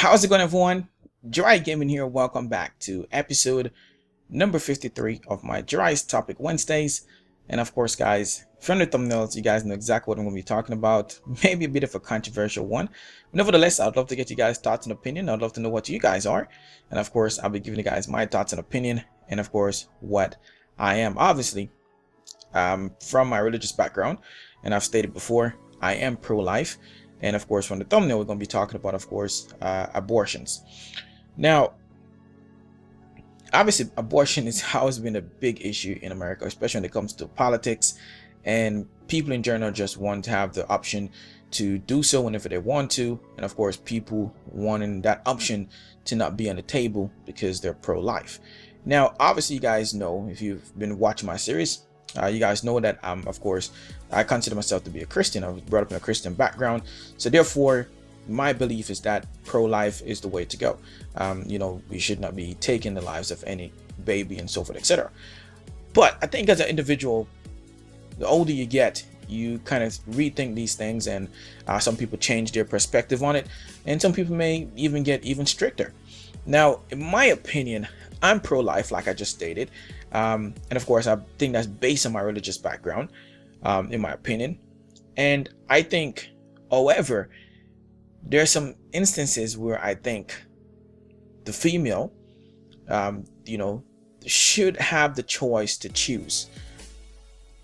How's it going, everyone? JiraiyaGaming here. Welcome back to episode number 53 of my Jiraiya's Topic Wednesdays. And of course, guys, from the thumbnails, you guys know exactly what I'm going to be talking about. Maybe a bit of a controversial one. Nevertheless, I'd love to get you guys' thoughts and opinion. I'd love to know what you guys are. And of course, I'll be giving you guys my thoughts and opinion. And of course, what I am. Obviously, from my religious background, and I've stated before, I am pro-life. And of course, from the thumbnail, we're going to be talking about, of course, abortions. Now, obviously, abortion has always been a big issue in America, especially when it comes to politics. And people in general just want to have the option to do so whenever they want to. And of course, people wanting that option to not be on the table because they're pro-life. Now, obviously, you guys know, if you've been watching my series, you guys know that of course, I consider myself to be a Christian. I was brought up in a Christian background, so therefore my belief is that pro-life is the way to go. We should not be taking the lives of any baby and so forth, etc. But I think as an individual, the older you get, you kind of rethink these things, and some people change their perspective on it, and some people may even get even stricter. Now, in my opinion, I'm pro-life, like I just stated, and of course I think that's based on my religious background, in my opinion. And I think, however, there are some instances where I think the female should have the choice to choose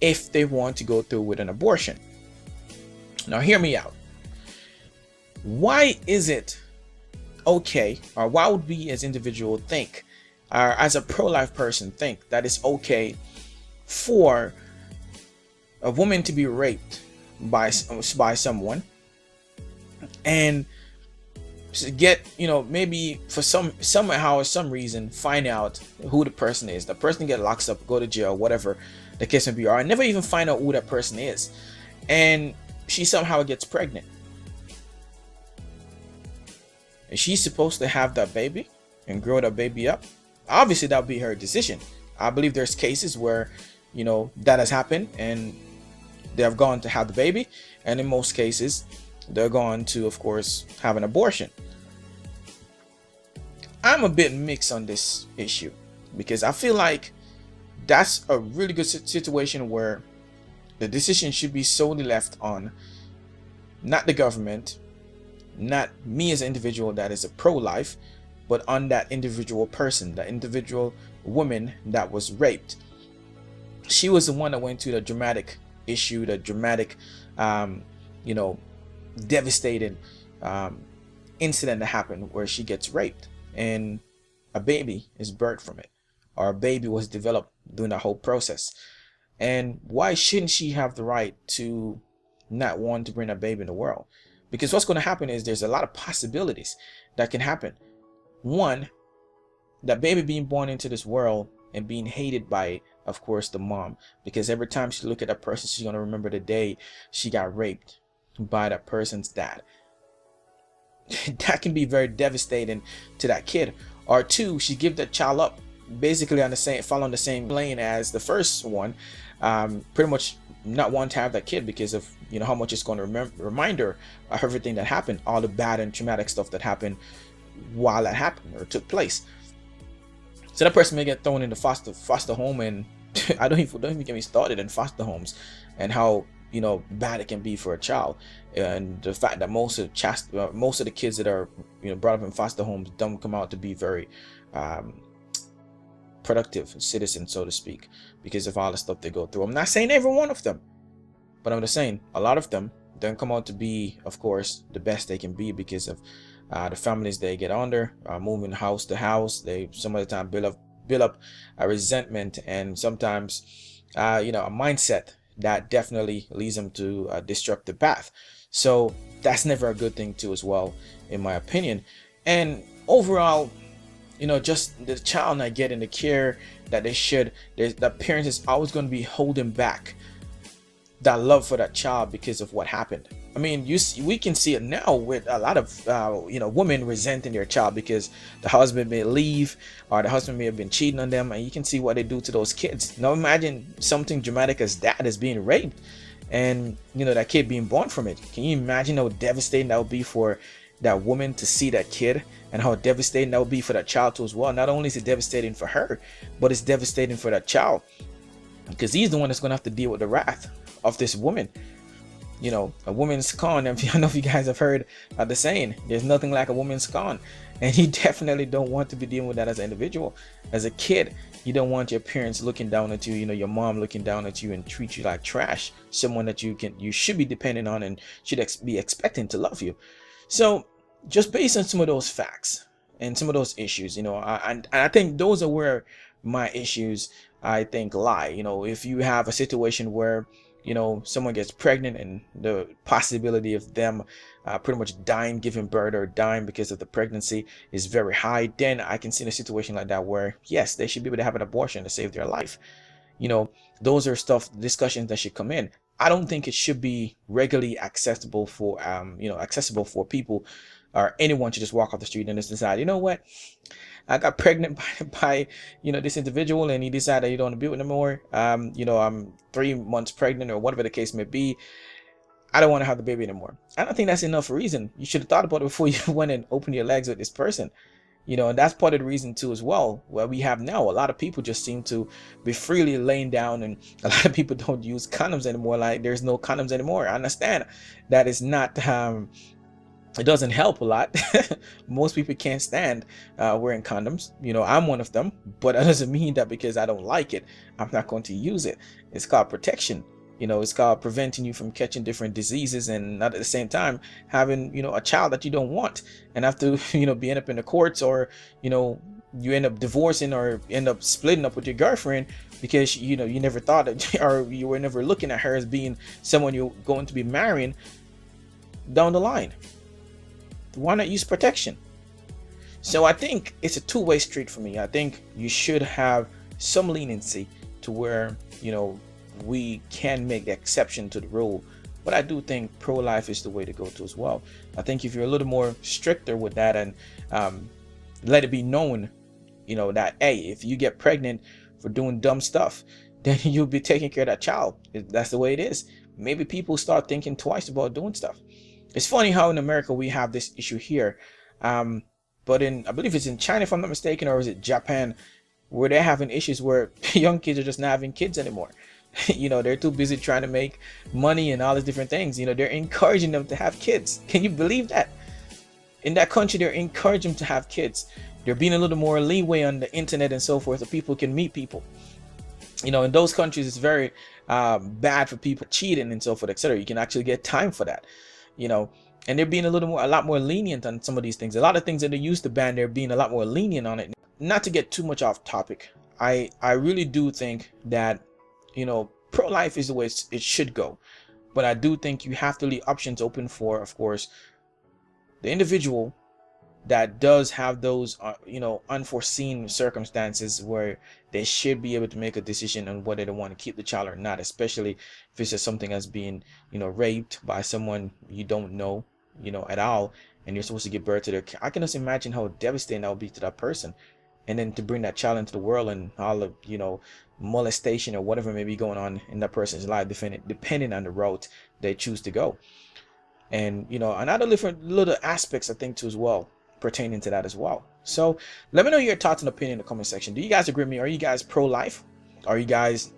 if they want to go through with an abortion. Now hear me out. Why is it okay, or why would we as individuals think, or as a pro-life person think, that it's okay for a woman to be raped by someone and get, maybe for somehow or some reason, find out who the person is, the person get locked up, go to jail, whatever the case may be, or never even find out who that person is, and she somehow gets pregnant? Is she supposed to have that baby and grow that baby up? Obviously, that would be her decision. I believe there's cases where, that has happened and they have gone to have the baby, and in most cases, they're going to, of course, have an abortion. I'm a bit mixed on this issue because I feel like that's a really good situation where the decision should be solely left on not the government, not me as an individual that is a pro-life, but on that individual person, that individual woman that was raped. She was the one that went to the dramatic issue, the dramatic, devastating incident that happened where she gets raped and a baby is birthed from it, or a baby was developed during that whole process. And why shouldn't she have the right to not want to bring a baby in the world? Because what's going to happen is there's a lot of possibilities that can happen. One, that baby being born into this world and being hated by, of course, the mom, because every time she look at that person, she's going to remember the day she got raped by that person's dad. That can be very devastating to that kid. Or two, she give that child up, basically following the same lane as the first one, pretty much not want to have that kid because of how much it's going to remind her of everything that happened, all the bad and traumatic stuff that happened while that happened or took place. So that person may get thrown into foster home, and don't even get me started in foster homes and how bad it can be for a child, and the fact that most of the kids that are brought up in foster homes don't come out to be very productive citizens, so to speak, because of all the stuff they go through. I'm not saying every one of them, but I'm just saying a lot of them don't come out to be, of course, the best they can be because of the families they get under, moving house to house. They some of the time build up a resentment, and sometimes a mindset that definitely leads them to a destructive path. So that's never a good thing too, as well, in my opinion. And overall, just the child not getting the care that they should, the parents is always going to be holding back that love for that child because of what happened. I mean, we can see it now with a lot of women resenting their child because the husband may leave, or the husband may have been cheating on them, and you can see what they do to those kids. Now imagine something dramatic as that is being raped, and that kid being born from it. Can you imagine how devastating that would be for that woman to see that kid and how devastating that would be for that child too as well. Not only is it devastating for her, but it's devastating for that child, because he's the one that's going to have to deal with the wrath of this woman. You know, a woman's scorn. I don't know if you guys have heard the saying, there's nothing like a woman's scorn. And you definitely don't want to be dealing with that as an individual. As a kid, you don't want your parents looking down at you, you know, your mom looking down at you and treat you like trash. Someone that you should be dependent on and should be expecting to love you. So just based on some of those facts and some of those issues, you know, I think those are where my issues, I think, lie. You know, if you have a situation where, you know, someone gets pregnant and the possibility of them pretty much dying giving birth or dying because of the pregnancy is very high, then I can see in a situation like that where, yes, they should be able to have an abortion to save their life. You know, those are discussions that should come in. I don't think it should be regularly accessible for accessible for people or anyone to just walk off the street and just decide, you know what, I got pregnant by you know, this individual, and he decided he don't want to be with him anymore. You know, I'm 3 months pregnant or whatever the case may be. I don't want to have the baby anymore. I don't think that's enough reason. You should have thought about it before you went and opened your legs with this person. You know, and that's part of the reason too as well, where we have now a lot of people just seem to be freely laying down, and a lot of people don't use condoms anymore. Like, there's no condoms anymore. I understand that is not it doesn't help a lot. Most people can't stand wearing condoms. You know, I'm one of them, but that doesn't mean that because I don't like it, I'm not going to use it. It's called protection. You know, it's called preventing you from catching different diseases, and not at the same time having, you know, a child that you don't want and have to, you know, be end up in the courts, or, you know, you end up divorcing or end up splitting up with your girlfriend because, you know, you never thought that, or you were never looking at her as being someone you're going to be marrying down the line. Why not use protection? So I think it's a two-way street for me. I think you should have some leniency to where, you know, we can make the exception to the rule, but I do think pro-life is the way to go to as well. I think if you're a little more stricter with that and let it be known, you know, that, hey, if you get pregnant for doing dumb stuff, then you'll be taking care of that child. That's the way it is. Maybe people start thinking twice about doing stuff. It's funny how in America we have this issue here, but I believe it's in China, if I'm not mistaken, or is it Japan, where they're having issues where young kids are just not having kids anymore. You know, they're too busy trying to make money and all these different things. You know, they're encouraging them to have kids. Can you believe that? In that country, they're encouraging them to have kids. They're being a little more leeway on the internet and so forth, so people can meet people. You know, in those countries, it's very bad for people cheating and so forth, etc. You can actually get time for that. You know, and they're being a lot more lenient on some of these things. A lot of things that they used to ban, they're being a lot more lenient on it. Not to get too much off topic, I really do think that, you know, pro-life is the way it should go, but I do think you have to leave options open for, of course, the individual that does have those you know, unforeseen circumstances where they should be able to make a decision on whether they want to keep the child or not, especially if it's just something that's being, you know, raped by someone you don't know, you know, at all, and you're supposed to give birth to their. I can just imagine how devastating that would be to that person, and then to bring that child into the world and all of, you know, molestation or whatever may be going on in that person's life, depending on the route they choose to go. And, you know, another different little aspects I think too as well pertaining to that as well. So let me know your thoughts and opinion in the comment section. Do you guys agree with me? Are you guys pro-life? Are you guys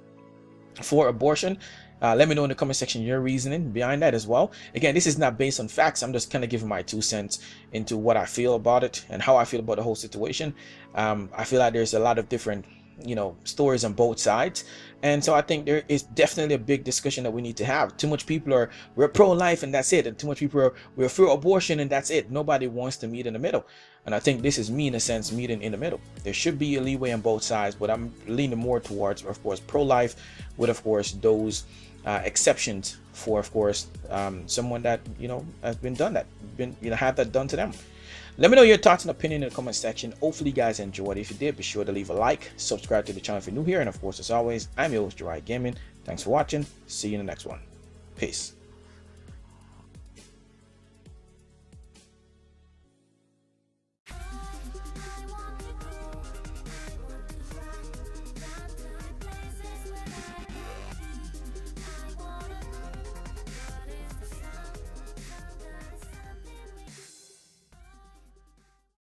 for abortion? Let me know in the comment section your reasoning behind that as well. Again, this is not based on facts. I'm just kind of giving my 2 cents into what I feel about it and how I feel about the whole situation. I feel like there's a lot of different, you know, stories on both sides, and so I think there is definitely a big discussion that we need to have. Too much people we're pro-life and that's it, and too much people we're for abortion and that's it. Nobody wants to meet in the middle, and I think this is me in a sense meeting in the middle. There should be a leeway on both sides, but I'm leaning more towards, of course, pro-life with, of course, those exceptions for, of course, someone that, you know, has been have that done to them. Let me know your thoughts and opinion in the comment section. Hopefully you guys enjoyed. If you did, be sure to leave a like, subscribe to the channel if you're new here, and of course, as always, I'm your host, JiraiyaGaming. Thanks for watching. See you in the next one. Peace.